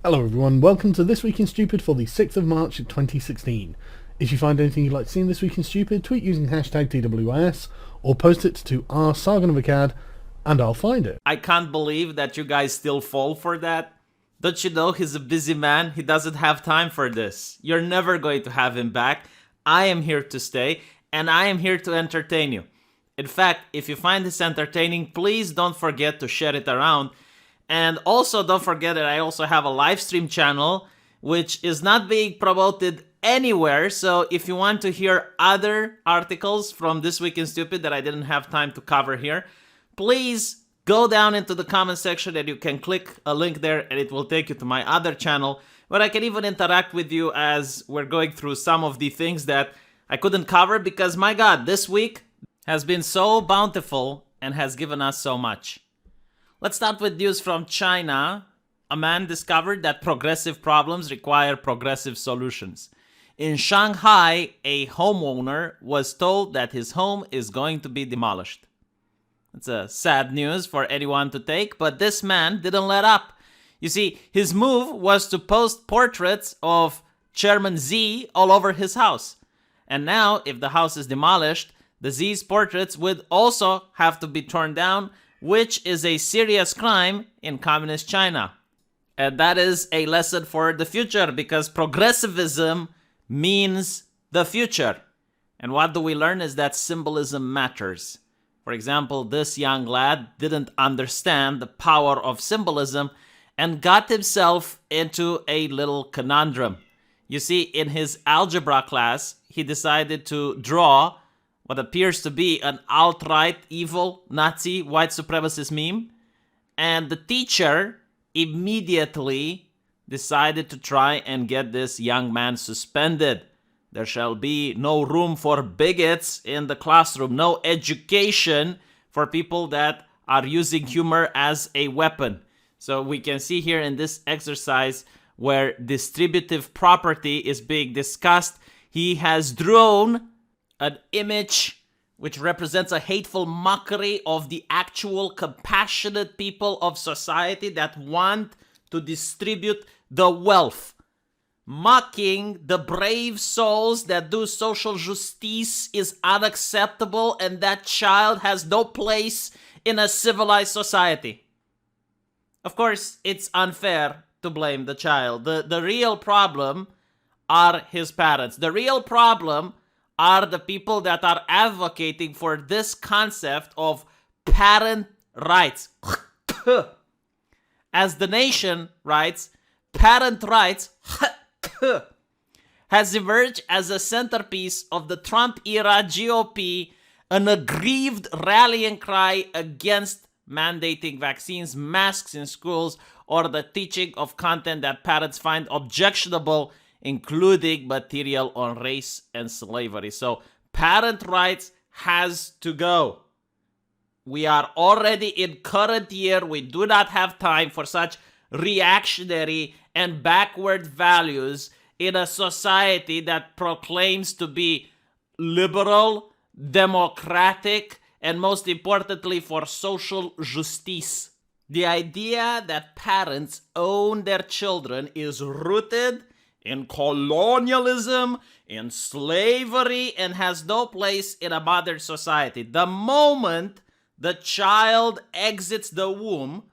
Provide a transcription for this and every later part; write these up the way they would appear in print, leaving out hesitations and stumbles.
Hello everyone, welcome to This Week in Stupid for the 6th of March 2016. If you find anything you'd like to see in This Week in Stupid, tweet using hashtag TWIS or post it to r/Sargon and I'll find it. I can't believe that you guys still fall for that. Don't you know he's a busy man? He doesn't have time for this. You're never going to have him back. I am here to stay, and I am here to entertain you. In fact, if you find this entertaining, please don't forget to share it around. And also don't forget that I also have a live stream channel, which is not being promoted anywhere. So if you want to hear other articles from This Week in Stupid that I didn't have time to cover here, please go down into the comment section and you can click a link there and it will take you to my other channel where I can even interact with you as we're going through some of the things that I couldn't cover because, my God, this week has been so bountiful and has given us so much. Let's start with news from China. A man discovered that progressive problems require progressive solutions. In Shanghai, a homeowner was told that his home is going to be demolished. It's a sad news for anyone to take, but this man didn't let up. You see, his move was to post portraits of Chairman Z all over his house. And now, if the house is demolished, the Z's portraits would also have to be torn down, which is a serious crime in communist China. And that is a lesson for the future because progressivism means the future. And what do we learn is that symbolism matters. For example, this young lad didn't understand the power of symbolism and got himself into a little conundrum. You see, in his algebra class, he decided to draw what appears to be an alt-right, evil, Nazi, white supremacist meme. And the teacher immediately decided to try and get this young man suspended. There shall be no room for bigots in the classroom, no education for people that are using humor as a weapon. So we can see here in this exercise where distributive property is being discussed, he has drawn an image which represents a hateful mockery of the actual compassionate people of society that want to distribute the wealth. Mocking the brave souls that do social justice is unacceptable, and that child has no place in a civilized society. Of course, it's unfair to blame the child. The real problem are his parents. The real problem are the people that are advocating for this concept of parent rights. As the Nation writes, parent rights has emerged as a centerpiece of the Trump-era GOP, an aggrieved rallying cry against mandating vaccines, masks in schools, or the teaching of content that parents find objectionable, including material on race and slavery. So parent rights has to go. We are already in current year. We do not have time for such reactionary and backward values in a society that proclaims to be liberal, democratic, and most importantly for social justice. The idea that parents own their children is rooted in colonialism, in slavery, and has no place in a modern society. The moment the child exits the womb,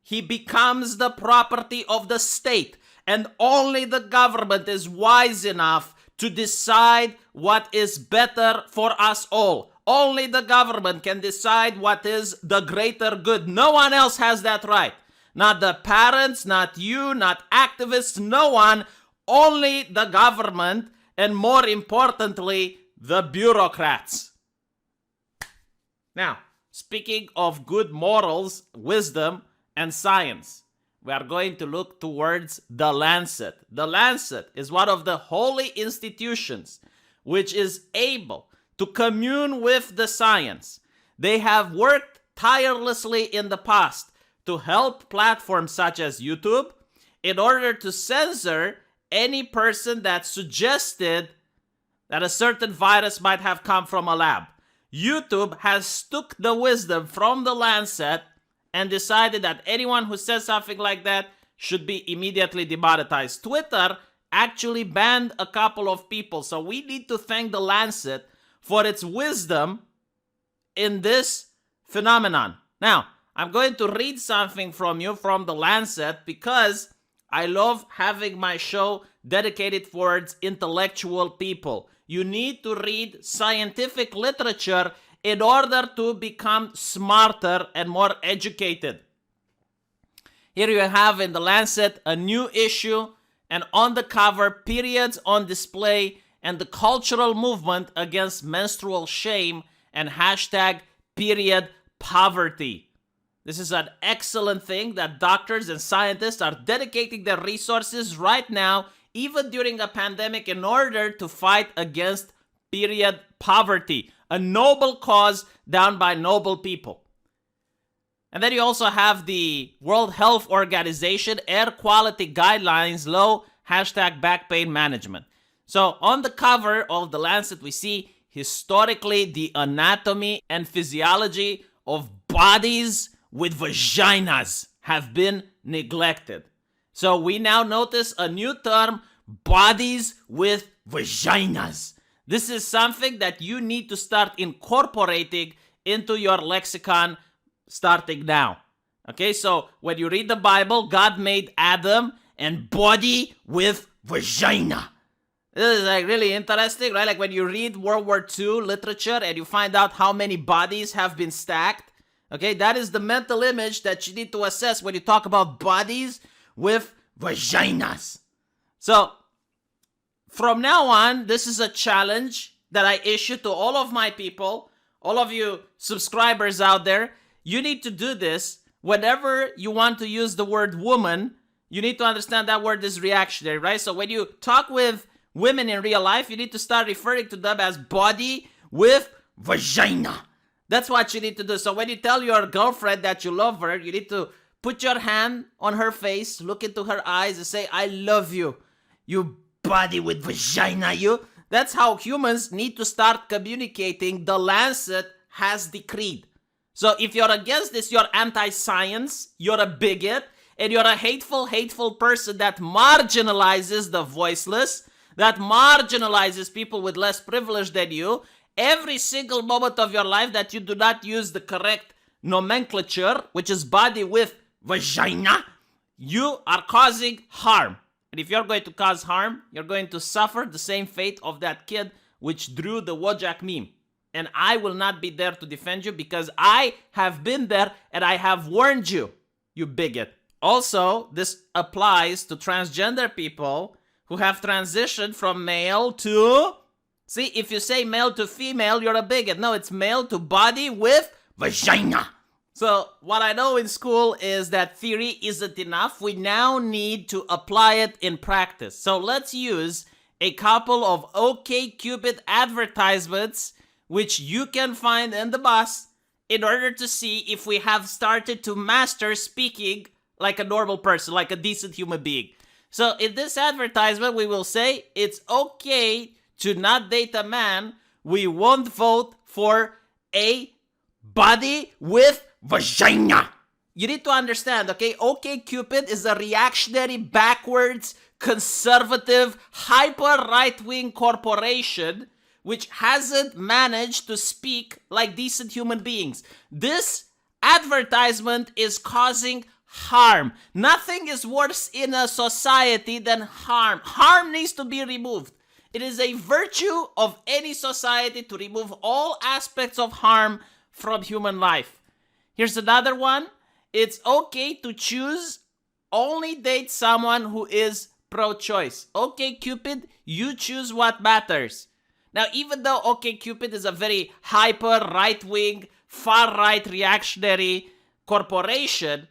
he becomes the property of the state, and only the government is wise enough to decide what is better for us all. Only the government can decide what is the greater good. No one else has that right. Not the parents, not you, not activists, no one. Only the government, and more importantly, the bureaucrats. Now, speaking of good morals, wisdom, and science, we are going to look towards the Lancet. The Lancet is one of the holy institutions which is able to commune with the science. They have worked tirelessly in the past to help platforms such as YouTube in order to censor any person that suggested that a certain virus might have come from a lab. YouTube has took the wisdom from the Lancet and decided that anyone who says something like that should be immediately demonetized. Twitter actually banned a couple of people. So we need to thank the Lancet for its wisdom in this phenomenon. Now, I'm going to read something from you from the Lancet because I love having my show dedicated towards intellectual people. You need to read scientific literature in order to become smarter and more educated. Here you have in the Lancet a new issue, and on the cover, periods on display and the cultural movement against menstrual shame and hashtag period poverty. This is an excellent thing that doctors and scientists are dedicating their resources right now, even during a pandemic, in order to fight against period poverty. A noble cause done by noble people. And then you also have the World Health Organization Air Quality Guidelines Low hashtag back pain management. So on the cover of the Lancet, we see historically the anatomy and physiology of bodies with vaginas have been neglected. So we now notice a new term, bodies with vaginas. This is something that you need to start incorporating into your lexicon starting now. Okay, so when you read the Bible, God made Adam and body with vagina. This is like really interesting, right? Like when you read World War II literature and you find out how many bodies have been stacked. Okay, that is the mental image that you need to assess when you talk about bodies with vaginas. So, from now on, this is a challenge that I issue to all of my people, all of you subscribers out there. You need to do this. Whenever you want to use the word woman, you need to understand that word is reactionary, right? So when you talk with women in real life, you need to start referring to them as body with vagina. That's what you need to do. So when you tell your girlfriend that you love her, you need to put your hand on her face, look into her eyes and say, I love you, you body with vagina, you. That's how humans need to start communicating. The Lancet has decreed. So if you're against this, you're anti-science, you're a bigot, and you're a hateful person that marginalizes the voiceless, that marginalizes people with less privilege than you. Every single moment of your life that you do not use the correct nomenclature, which is body with vagina, you are causing harm. And if you're going to cause harm, you're going to suffer the same fate of that kid which drew the Wojak meme. And I will not be there to defend you because I have been there and I have warned you, you bigot. Also, this applies to transgender people who have transitioned from male to... See, if you say male to female, you're a bigot. No, it's male to body with vagina. So what I know in school is that theory isn't enough. We now need to apply it in practice. So let's use a couple of OkCupid advertisements which you can find in the bus in order to see if we have started to master speaking like a normal person, like a decent human being. So in this advertisement, we will say it's okay to not date a man. We won't vote for a body with vagina. You need to understand, okay? OkCupid is a reactionary, backwards, conservative, hyper right-wing corporation which hasn't managed to speak like decent human beings. This advertisement is causing harm. Nothing is worse in a society than harm. Harm needs to be removed. It is a virtue of any society to remove all aspects of harm from human life. Here's another one. It's okay to choose, only date someone who is pro-choice. OkCupid, you choose what matters. Now, even though OkCupid is a very hyper, right-wing, far-right reactionary corporation,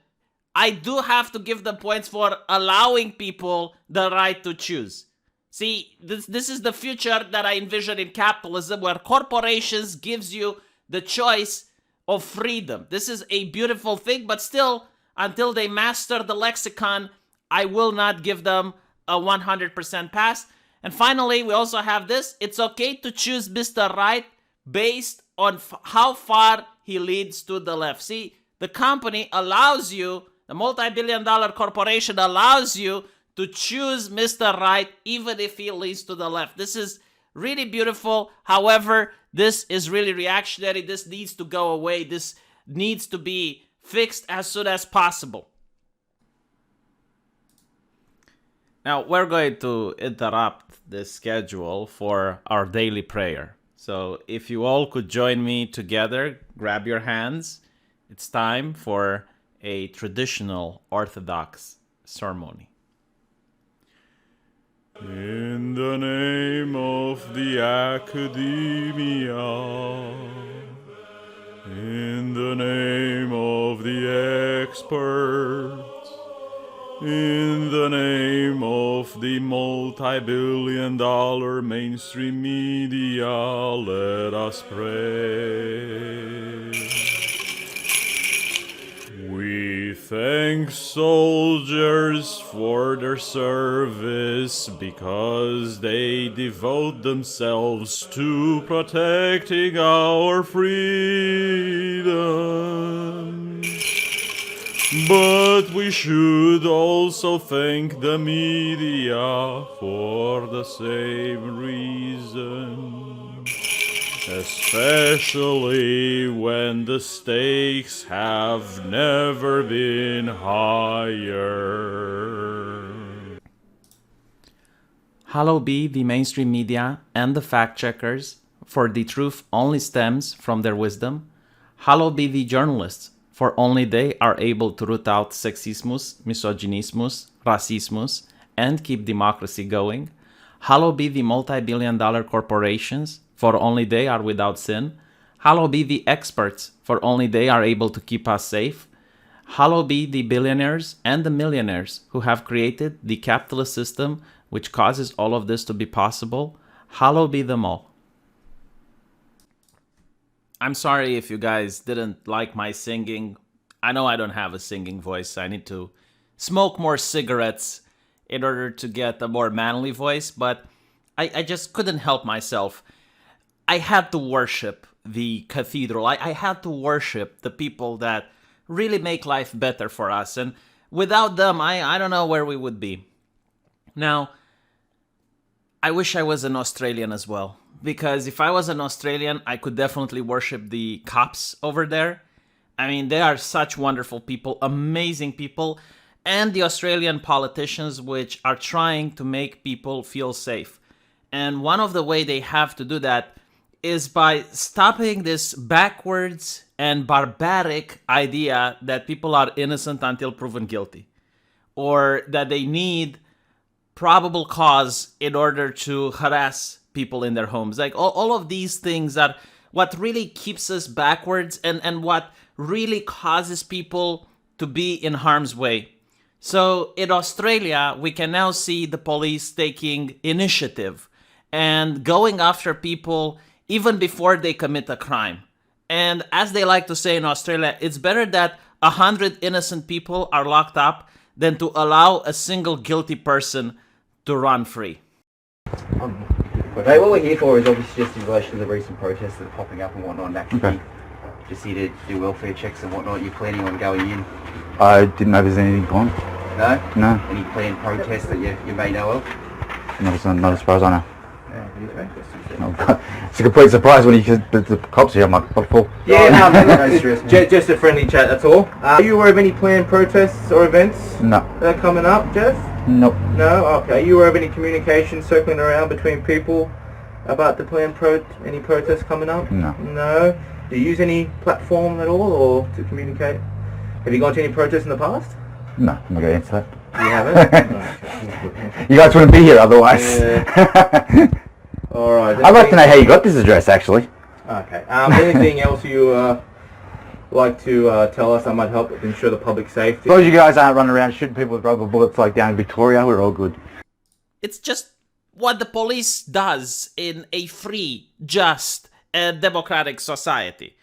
I do have to give them points for allowing people the right to choose. See, this is the future that I envision in capitalism, where corporations gives you the choice of freedom. This is a beautiful thing, but still, until they master the lexicon, I will not give them a 100% pass. And finally, we also have this. It's okay to choose Mr. Right based on how far he leads to the left. See, the company allows you The multi-billion-dollar corporation allows you to choose Mr. Right even if he leans to the left. This is really beautiful. However, this is really reactionary. This needs to go away. This needs to be fixed as soon as possible. Now, we're going to interrupt this schedule for our daily prayer. So if you all could join me together, grab your hands. It's time for a traditional Orthodox ceremony. In the name of the Academia, in the name of the experts, in the name of the multi-billion-dollar mainstream media, let us pray. We thank soldiers for their service because they devote themselves to protecting our freedom. But we should also thank the media for the same reason, especially when the stakes have never been higher. Hallowed be the mainstream media and the fact-checkers, for the truth only stems from their wisdom. Hallowed be the journalists, for only they are able to root out sexismus, misogynismus, racismus, and keep democracy going. Hallowed be the multi-billion-dollar corporations, for only they are without sin. Hallowed be the experts, for only they are able to keep us safe. Hallowed be the billionaires and the millionaires who have created the capitalist system which causes all of this to be possible. Hallowed be them all. I'm sorry if you guys didn't like my singing. I know I don't have a singing voice. I need to smoke more cigarettes in order to get a more manly voice, but I just couldn't help myself. I had to worship the cathedral. I had to worship the people that really make life better for us. And without them, I don't know where we would be. Now, I wish I was an Australian as well. Because if I was an Australian, I could definitely worship the cops over there. I mean, they are such wonderful people, amazing people. And the Australian politicians which are trying to make people feel safe. And one of the way they have to do that is by stopping this backwards and barbaric idea that people are innocent until proven guilty. Or that they need probable cause in order to harass people in their homes. Like all of these things are what really keeps us backwards and what really causes people to be in harm's way. So in Australia, we can now see the police taking initiative and going after people even before they commit a crime. And as they like to say in Australia, it's better that 100 innocent people are locked up than to allow a single guilty person to run free. Okay, what we're here for is obviously just in relation to the recent protests that are popping up and whatnot, and actually just here to do welfare checks and whatnot. You're planning on going in? I didn't know there's anything on. No? No. Any planned protests that you may know of? Not as far as I know. Yeah, No, it's a complete surprise when the cops here. I'm like, what for? yeah, no stress. Just a friendly chat, that's all. Are you aware of any planned protests or events No. that are coming up, Jeff? Nope. No? Okay. Are you aware of any communication circling around between people about the planned any protests coming up? No. No? Do you use any platform at all or to communicate? Have you gone to any protests in the past? No, I'm not going to answer that. You haven't? You guys wouldn't be here otherwise. Yeah. Alright. I'd like to know how you got this address, actually. Okay. Anything else you like to tell us that might help ensure the public safety? As long as you guys aren't running around shooting people with rubber bullets like down in Victoria, we're all good. It's just what the police does in a free, just, and democratic society.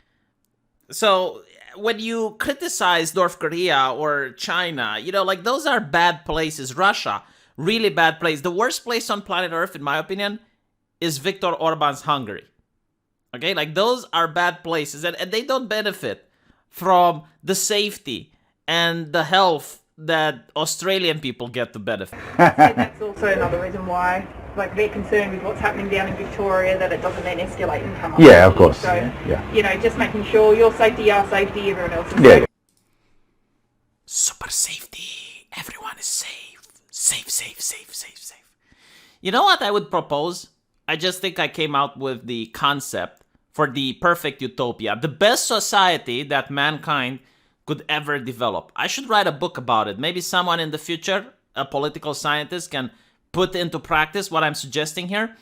So when you criticize North Korea or China, you know, like those are bad places. Russia, really bad place. The worst place on planet Earth, in my opinion, is Viktor Orban's Hungary. Okay, like those are bad places and they don't benefit from the safety and the health that Australian people get to benefit. That's also another reason why, like, they're concerned with what's happening down in Victoria, that it doesn't then escalate and come up. Yeah, of course. So, Yeah. you know, just making sure your safety, our safety, everyone else's Yeah. safety. Super safety. Everyone is safe. Safe, safe, safe, safe, safe. You know what I would propose? I just think I came out with the concept for the perfect utopia. The best society that mankind could ever develop. I should write a book about it. Maybe someone in the future, a political scientist, can put into practice what I'm suggesting here.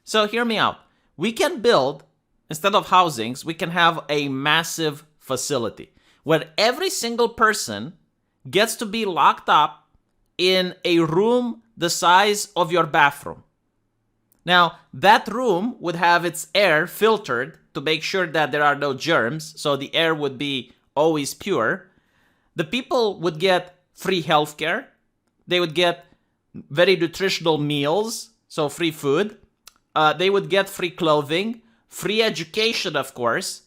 So hear me out. We can build, instead of housings, we can have a massive facility where every single person gets to be locked up in a room the size of your bathroom. Now, that room would have its air filtered to make sure that there are no germs, so the air would be always pure. The people would get free healthcare. They would get very nutritional meals, so free food. They would get free clothing, free education, of course,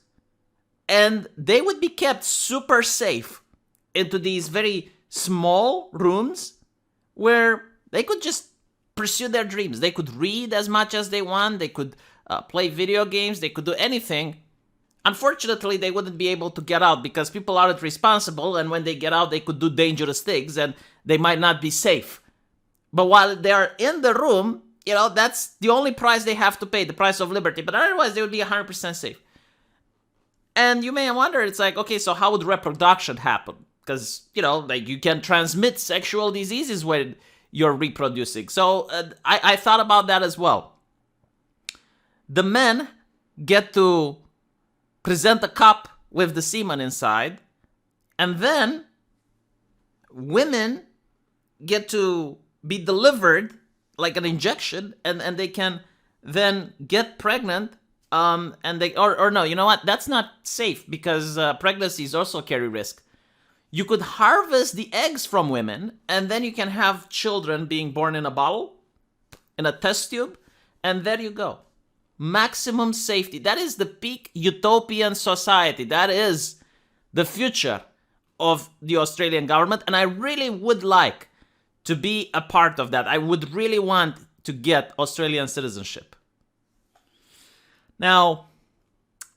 and they would be kept super safe into these very small rooms where they could just pursue their dreams. They could read as much as they want. They could play video games. They could do anything. Unfortunately, they wouldn't be able to get out because people aren't responsible, and when they get out, they could do dangerous things, and they might not be safe. But while they're in the room, you know, that's the only price they have to pay, the price of liberty. But otherwise, they would be 100% safe. And you may wonder, it's like, okay, so how would reproduction happen? Because, you know, like, you can transmit sexual diseases when you're reproducing. So I thought about that as well. The men get to present a cup with the semen inside, and then women get to be delivered like an injection, and they can then get pregnant, and they or no, you know what? That's not safe because pregnancies also carry risk. You could harvest the eggs from women, and then you can have children being born in a bottle, in a test tube, and there you go. Maximum safety. That is the peak utopian society. That is the future of the Australian government, and I really would like to be a part of that. I would really want to get Australian citizenship. Now,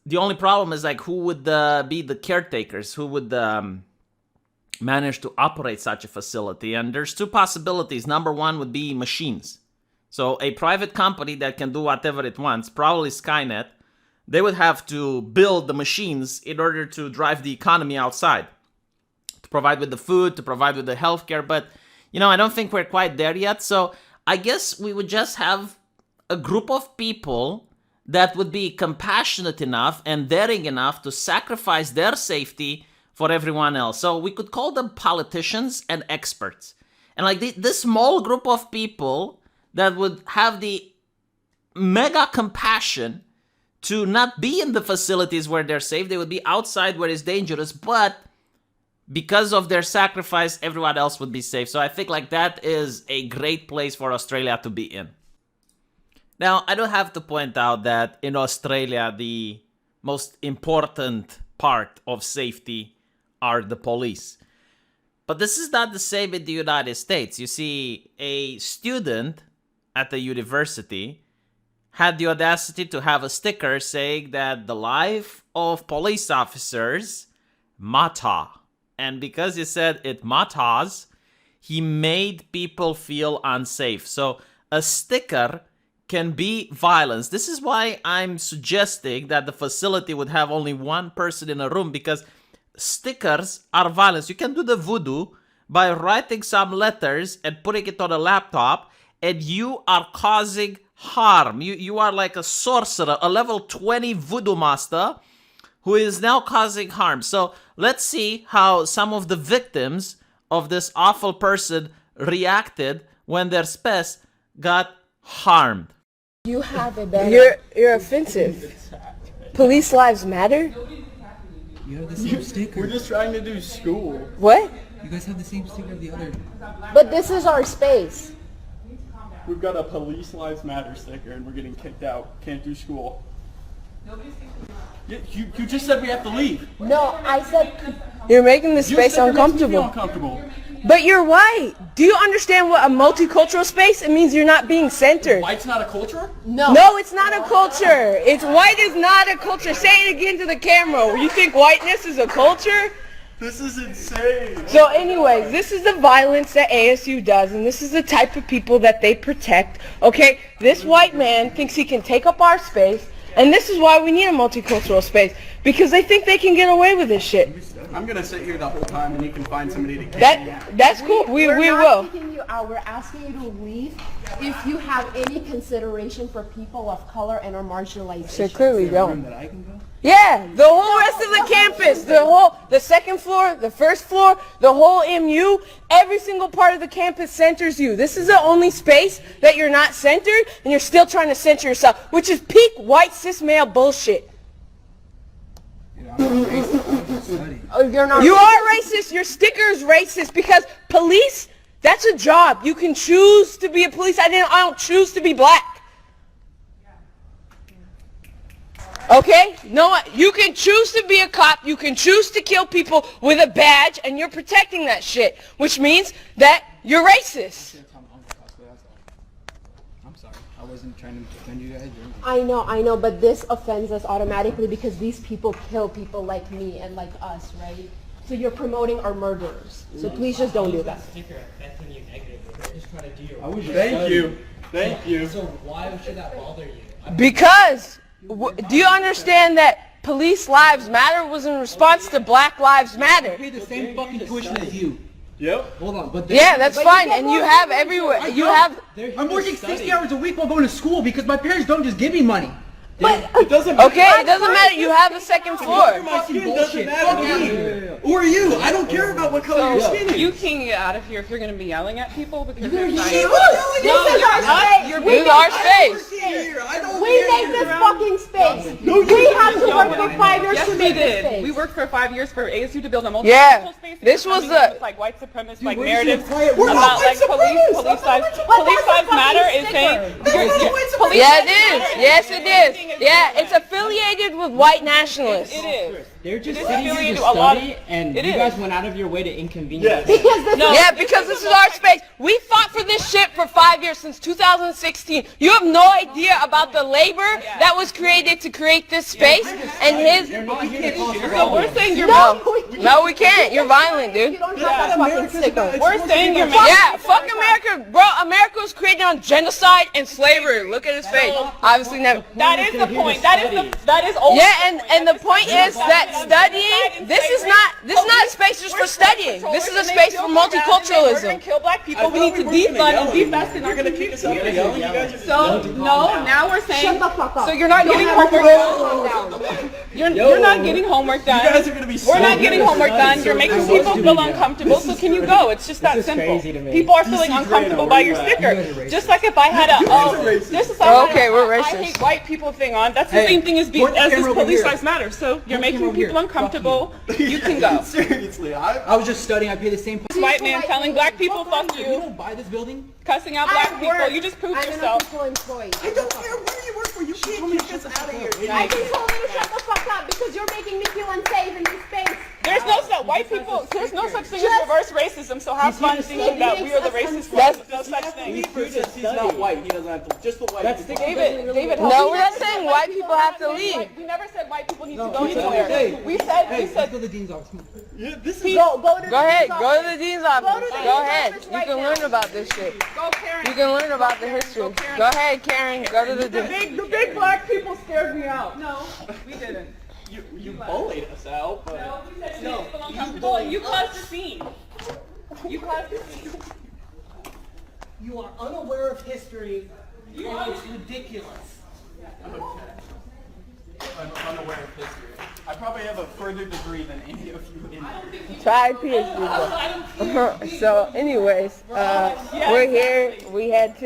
the only problem is, like, who would be the caretakers? Who would manage to operate such a facility? And there's two possibilities. Number one would be machines. So a private company that can do whatever it wants, probably Skynet, they would have to build the machines in order to drive the economy outside, to provide with the food, to provide with the healthcare. But, you know, I don't think we're quite there yet. So I guess we would just have a group of people that would be compassionate enough and daring enough to sacrifice their safety for everyone else. So we could call them politicians and experts. And like this small group of people that would have the mega compassion to not be in the facilities where they're safe. They would be outside where it's dangerous, but because of their sacrifice, everyone else would be safe. So I think like that is a great place for Australia to be in. Now, I don't have to point out that in Australia, the most important part of safety are the police. But this is not the same in the United States. You see, a student at the university had the audacity to have a sticker saying that the life of police officers matter. And because he said it matters, he made people feel unsafe. So a sticker can be violence. This is why I'm suggesting that the facility would have only one person in a room, because stickers are violence. You can do the voodoo by writing some letters and putting it on a laptop, and you are causing harm. You are like a sorcerer, a level 20 voodoo master who is now causing harm. So let's see how some of the victims of this awful person reacted when their spouse got harmed. You have a better... You're offensive. Police lives matter? You have the same sticker. We're just trying to do school. What? You guys have the same sticker of the other. But this is our space. We've got a Police Lives Matter sticker and we're getting kicked out. Can't do school. Nobody's You just said we have to leave. No, I said you're making the space uncomfortable. Uncomfortable. But you're white. Do you understand what a multicultural space? It means you're not being centered. White's not a culture? No, it's not a culture. It's white is not a culture. Say it again to the camera. You think whiteness is a culture? This is insane. So anyways, this is the violence that ASU does, and this is the type of people that they protect. Okay, this white man thinks he can take up our space, and this is why we need a multicultural space, because they think they can get away with this shit. I'm gonna sit here the whole time and you can find somebody to get That's cool. We We're will. not kicking you out. We're asking you to leave if you have any consideration for people of color and or marginalized. So clearly don't. That I can go? Yeah, the whole rest of the campus, the second floor, the first floor, the whole MU, every single part of the campus centers you. This is the only space that you're not centered, and you're still trying to center yourself, which is peak white cis male bullshit. Oh, you're not. You are racist. Your sticker is racist because police, that's a job. You can choose to be a police. I don't choose to be black. Okay? No, you can choose to be a cop. You can choose to kill people with a badge, and you're protecting that shit, which means that you're racist. I'm sorry. I wasn't trying to defend you guys. I know, but this offends us automatically because these people kill people like me and like us, right? So you're promoting our murderers. So please just don't do that. Thank you. So why should that bother you? Because, do you understand that Police Lives Matter was in response to Black Lives Matter? I pay the same fucking tuition as you. Yep. Hold on, but Yeah, that's fine, and you have everywhere. You have. I'm working 60 hours a week while going to school because my parents don't just give me money. It doesn't matter. Okay, it doesn't matter. You have the second floor. My skin doesn't Bullshit. matter. Who are you? I don't care about what color your skin is. You can get out of here if you're going to be yelling at people because they're This is our space. This is our space. We make this fucking space. We have to work for 5 years Yes, to we make this did. space. We worked for 5 years for ASU to build a multicultural Yeah, space. this was the- with, like white supremacist like we're narratives just quiet. We're not about white like police supremacists. lives. But Police that's lives a matter fucking is saying sticker. police Yeah, it lives is. matter Yes, it is. saying Yeah, it's affiliated with white nationalists. It is. They're just It is sitting here affiliated to with a lot study, of- and it you is. guys went out of your way to inconvenience. Yes. Because this is Yeah, because this is our space. We fought for this shit for 5 years, since 2016. You have no idea about the labor that was created to create this space, and his... So we're saying you're No, we can't. You're violent, You dude. don't have that fucking sticker. we're saying you're Yeah, fuck America. Bro, America was created on genocide and slavery. Look at his face. Obviously never... That is the point. That is always Yeah, and the point is that studying, this is not a space just for studying. This is a space for We're gonna multiculturalism. kill black people. We need to defund and defast in our community. So no, now we're saying. Shut the fuck up. So you're not getting homework done. You're not getting homework done. You guys are gonna be We're not so getting good. homework done. You're making people feel uncomfortable. So can you go? It's just that simple. People are feeling uncomfortable by your sticker. Just like if I had this is Okay, we're I racist. hate white people thing on. That's the same thing as point the this camera over police here. lives matter. So you're making camera over people here. uncomfortable. You can go. Seriously, I was just studying. I pay the same. White man telling black people fuck You you, don't buy this building. cussing out black people. You just proved I'm an yourself. official employee. I don't care where you work for. You can't kick us out of here. I just told you to shut the fuck up because you're making me feel unsafe in this space. There's no such white people. There's no such thing as reverse racism. So have fun thinking that we are the racist ones. There's no such thing. He's not white. He doesn't have to. Just the white. people. David. No, we're not saying white people have to leave. We never said white people need to go anywhere. We said Let's go to the dean's office. Yeah, this is. Go to Go ahead, the go to the dean's office. Go to the Go dean's ahead. office You right can now. learn about this shit. go Karen. You can learn about the history. Go ahead, Karen. Go to the dean. The big black people scared me out. No, we didn't. You bullied us out, but. No, we said you feel uncomfortable and you caused the scene. You caused the scene. You are unaware of history. You are. It's ridiculous. I'm unaware of history. I probably have a further degree than any of you in here. Try PhD. Bro. So, anyways, we're here. We had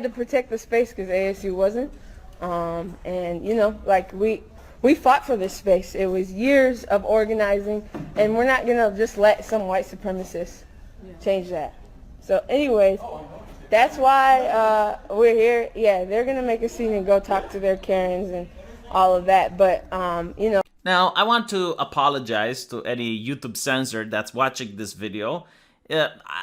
to protect the space because ASU wasn't. And you know, like we fought for this space. It was years of organizing, and we're not gonna just let some white supremacists change that. So, anyways, that's why we're here. Yeah, they're gonna make a scene and go talk to their Karens and all of that. But you know. Now, I want to apologize to any YouTube censor that's watching this video.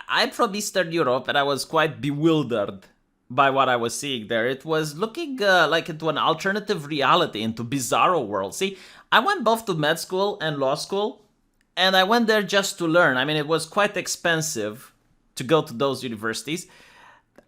I'm from Eastern Europe and I was quite bewildered by what I was seeing there. It was looking like into an alternative reality, into bizarro world. See, I went both to med school and law school, and I went there just to learn. I mean, it was quite expensive to go to those universities.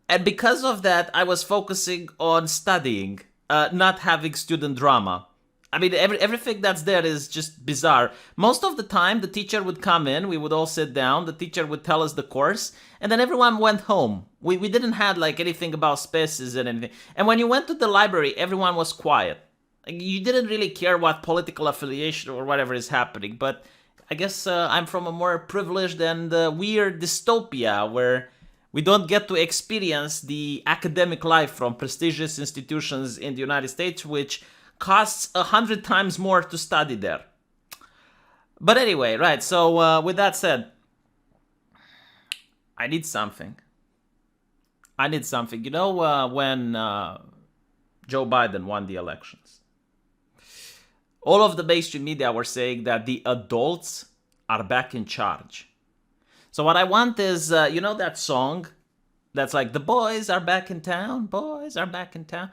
And because of that, I was focusing on studying, not having student drama. I mean, everything that's there is just bizarre. Most of the time, the teacher would come in, we would all sit down, the teacher would tell us the course, and then everyone went home. We didn't have like anything about spaces and anything. And when you went to the library, everyone was quiet. Like, you didn't really care what political affiliation or whatever is happening, but I guess I'm from a more privileged and weird dystopia where we don't get to experience the academic life from prestigious institutions in the United States, which costs 100 times more to study there. But anyway, right, so with that said, I need something. You know, when Joe Biden won the elections, all of the mainstream media were saying that the adults are back in charge. So what I want is, you know that song that's like, the boys are back in town, boys are back in town.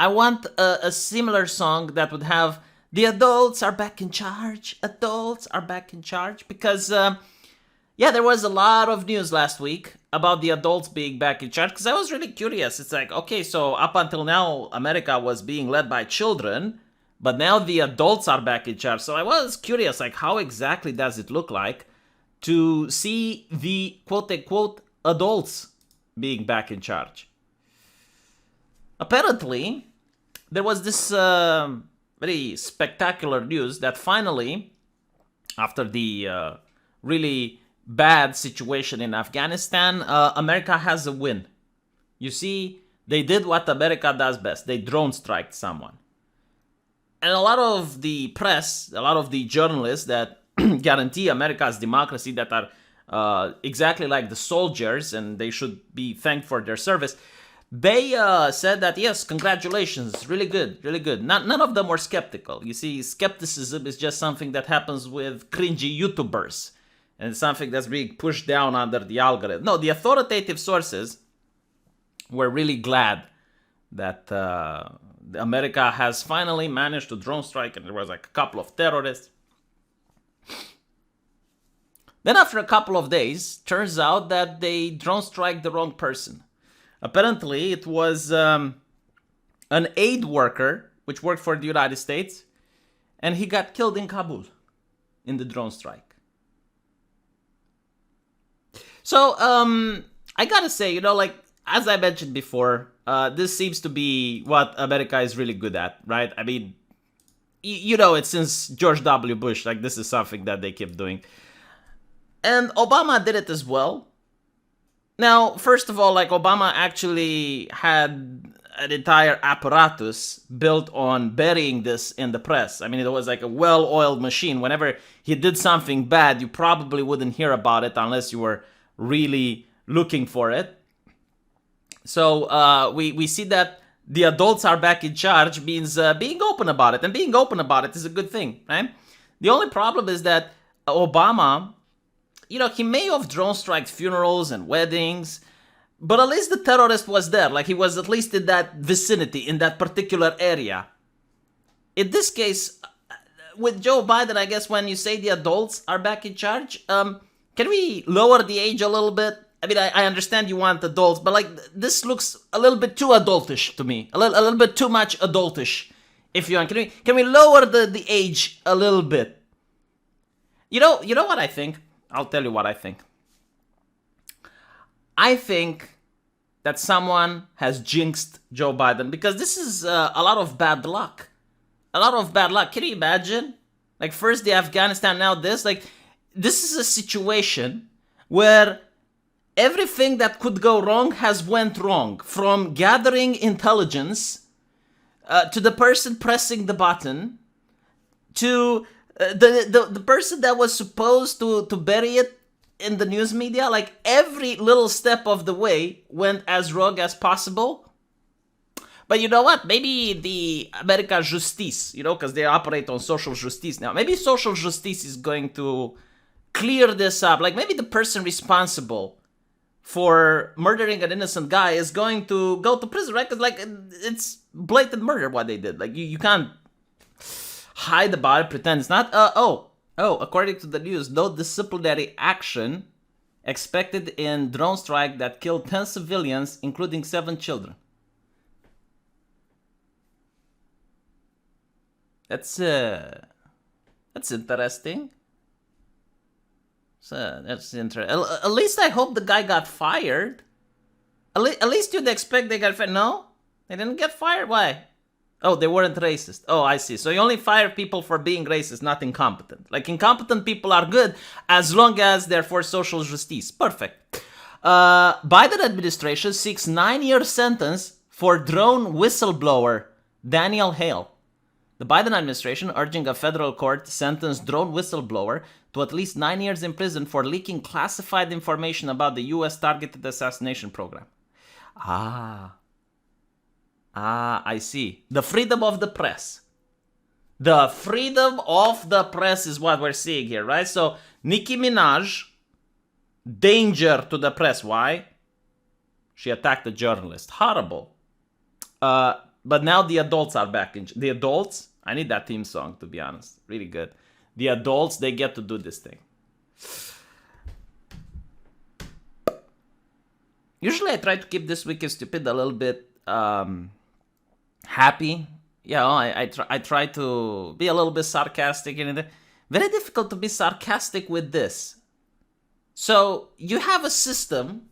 I want a similar song that would have, the adults are back in charge, adults are back in charge. Because, yeah, there was a lot of news last week about the adults being back in charge. Because I was really curious. It's like, okay, so up until now, America was being led by children. But now the adults are back in charge. So I was curious, like, how exactly does it look like to see the quote-unquote adults being back in charge? Apparently, there was this very spectacular news that finally, after the really bad situation in Afghanistan, America has a win. You see, they did what America does best. They drone striked someone. And a lot of the press, a lot of the journalists that guarantee America's democracy, that are exactly like the soldiers and they should be thanked for their service, they said that, yes, congratulations, really good, really good. None of them were skeptical. You see, skepticism is just something that happens with cringy YouTubers. And it's something that's being pushed down under the algorithm. No, the authoritative sources were really glad that America has finally managed to drone strike, and there was like a couple of terrorists. Then after a couple of days, turns out that they drone strike the wrong person. Apparently, it was an aid worker, which worked for the United States, and he got killed in Kabul in the drone strike. So, I gotta say, you know, like, as I mentioned before, this seems to be what America is really good at, right? I mean, you know, it's since George W. Bush, like, this is something that they keep doing. And Obama did it as well. Now, first of all, like, Obama actually had an entire apparatus built on burying this in the press. I mean, it was like a well-oiled machine. Whenever he did something bad, you probably wouldn't hear about it unless you were really looking for it. So we see that the adults are back in charge means being open about it. And being open about it is a good thing, right? The only problem is that Obama, you know, he may have drone striked funerals and weddings, but at least the terrorist was there. Like, he was at least in that vicinity, in that particular area. In this case, with Joe Biden, I guess when you say the adults are back in charge, can we lower the age a little bit? I mean, I understand you want adults, but like, this looks a little bit too adultish to me. A little bit too much adultish, if you want. Can we lower the age a little bit? You know what I think? I'll tell you what I think. I think that someone has jinxed Joe Biden because this is a lot of bad luck. A lot of bad luck. Can you imagine? Like, first the Afghanistan, now this. Like, this is a situation where everything that could go wrong has went wrong. From gathering intelligence to the person pressing the button to the person that was supposed to bury it in the news media. Like, every little step of the way went as rogue as possible. But you know what? Maybe the American Justice, you know, because they operate on social justice now. Maybe social justice is going to clear this up. Like maybe the person responsible for murdering an innocent guy is going to go to prison, right? Because like it's blatant murder what they did. Like you can't hide about it, pretend it's not. According to the news, no disciplinary action expected in drone strike that killed 10 civilians, including 7 children. That's interesting. So that's interesting. At least I hope the guy got fired. At least you'd expect they got fired. No, they didn't get fired. Why? Oh, they weren't racist. Oh, I see. So you only fire people for being racist, not incompetent. Like incompetent people are good as long as they're for social justice. Perfect. Biden administration seeks 9-year sentence for drone whistleblower Daniel Hale. The Biden administration urging a federal court to sentence drone whistleblower to at least 9 years in prison for leaking classified information about the U.S. targeted assassination program. I see. The freedom of the press. The freedom of the press is what we're seeing here, right? So, Nicki Minaj, danger to the press. Why? She attacked a journalist. Horrible. But now the adults are back. The adults, I need that theme song, to be honest. Really good. The adults, they get to do this thing. Usually I try to keep This Week is Stupid a little bit happy. Yeah, I try to be a little bit sarcastic. Very difficult to be sarcastic with this. So you have a system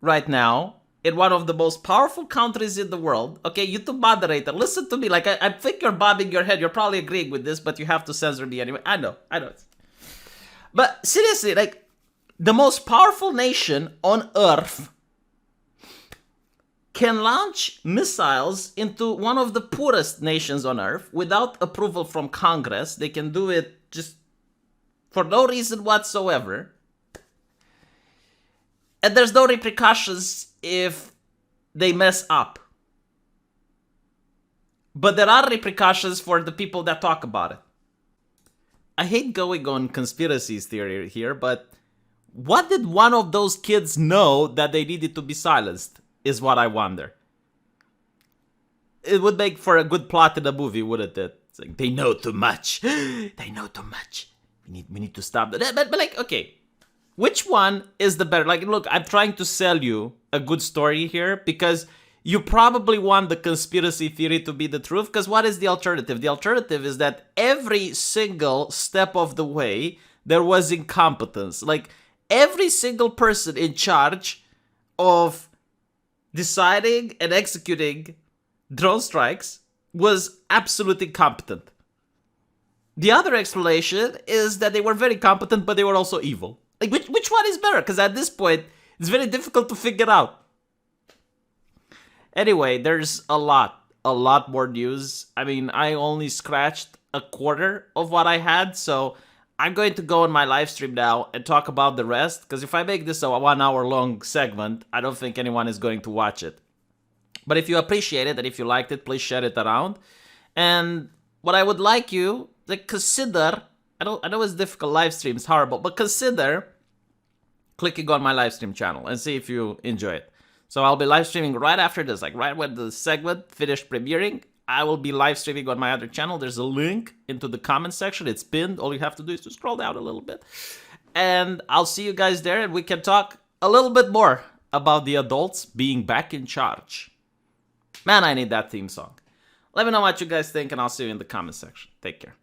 right now in one of the most powerful countries in the world. Okay, YouTube moderator, listen to me. Like, I think you're bobbing your head. You're probably agreeing with this, but you have to censor me anyway. I know. But seriously, like, the most powerful nation on Earth can launch missiles into one of the poorest nations on Earth without approval from Congress. They can do it just for no reason whatsoever. And there's no repercussions if they mess up. But there are repercussions for the people that talk about it. I hate going on conspiracy theory here, but what did one of those kids know that they needed to be silenced, is what I wonder. It would make for a good plot in a movie, wouldn't it? It's like, they know too much. They know too much. We need to stop that. But like, okay. Which one is the better? Like, look, I'm trying to sell you a good story here because you probably want the conspiracy theory to be the truth. Because what is the alternative? The alternative is that every single step of the way, there was incompetence. Like, every single person in charge of deciding and executing drone strikes was absolutely incompetent. The other explanation is that they were very competent, but they were also evil. Like, which one is better? Because at this point, it's very difficult to figure out. Anyway, there's a lot more news. I mean, I only scratched a quarter of what I had, so I'm going to go on my live stream now and talk about the rest, because if I make this a 1 hour long segment, I don't think anyone is going to watch it. But if you appreciate it and if you liked it, please share it around. And what I would like you to consider, I know it's difficult, live stream is horrible, but consider clicking on my live stream channel and see if you enjoy it. So I'll be live streaming right after this, like right when the segment finished premiering. I will be live streaming on my other channel. There's a link into the comment section. It's pinned. All you have to do is to scroll down a little bit. And I'll see you guys there, and we can talk a little bit more about the adults being back in charge. Man, I need that theme song. Let me know what you guys think, and I'll see you in the comment section. Take care.